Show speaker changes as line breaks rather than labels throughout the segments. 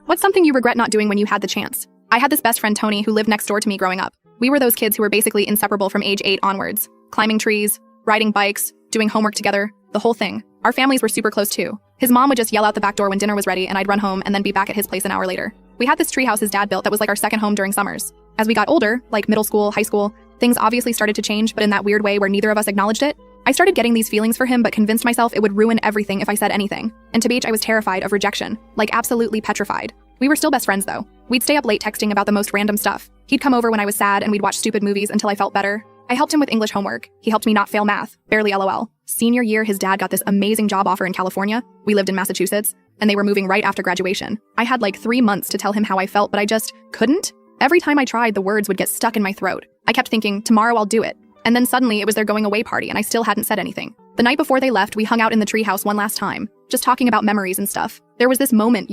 What's something you regret not doing when you had the chance? I had this best friend Tony who lived next door to me growing up. We were those kids who were basically inseparable from age 8 onwards. Climbing trees, riding bikes, doing homework together, the whole thing. Our families were super close too. His mom would just yell out the back door when dinner was ready and I'd run home and then be back at his place an hour later. We had this treehouse his dad built that was like our second home during summers. As we got older, like middle school, high school, things obviously started to change, but in that weird way where neither of us acknowledged it. I started getting these feelings for him but convinced myself it would ruin everything if I said anything. And to be I was terrified of rejection, like absolutely petrified. We were still best friends though. We'd stay up late texting about the most random stuff. He'd come over when I was sad and we'd watch stupid movies until I felt better. I helped him with English homework. He helped me not fail math. Barely LOL. Senior year, his dad got this amazing job offer in California. We lived in Massachusetts, and they were moving right after graduation. I had like 3 months to tell him how I felt, but I just couldn't. Every time I tried, the words would get stuck in my throat. I kept thinking, tomorrow I'll do it. And then suddenly it was their going away party and I still hadn't said anything. The night before they left, we hung out in the treehouse one last time, just talking about memories and stuff. There was this moment,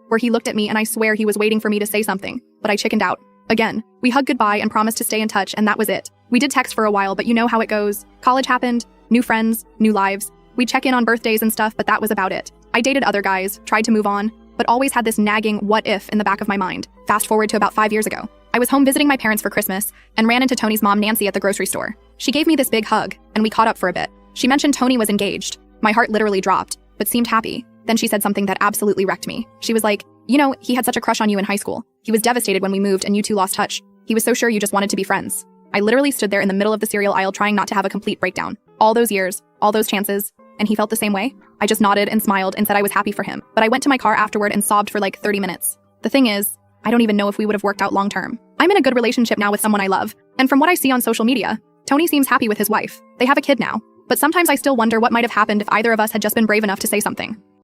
where he looked at me and I swear he was waiting for me to say something, but I chickened out. Again, we hugged goodbye and promised to stay in touch, and that was it. We did text for a while, but you know how it goes. College happened, new friends, new lives. We'd check in on birthdays and stuff, but that was about it. I dated other guys, tried to move on, but always had this nagging what if in the back of my mind. Fast forward to about 5 years ago. I was home visiting my parents for Christmas and ran into Tony's mom, Nancy, at the grocery store. She gave me this big hug, and we caught up for a bit. She mentioned Tony was engaged. My heart literally dropped, but seemed happy. Then she said something that absolutely wrecked me. She was like, he had such a crush on you in high school. He was devastated when we moved and you two lost touch. He was so sure you just wanted to be friends. I literally stood there in the middle of the cereal aisle trying not to have a complete breakdown. All those years, all those chances, and he felt the same way? I just nodded and smiled and said I was happy for him, but I went to my car afterward and sobbed for like 30 minutes. The thing is, I don't even know if we would have worked out long term. I'm in a good relationship now with someone I love, and from what I see on social media, Tony seems happy with his wife. They have a kid now, but sometimes I still wonder what might have happened if either of us had just been brave enough to say something.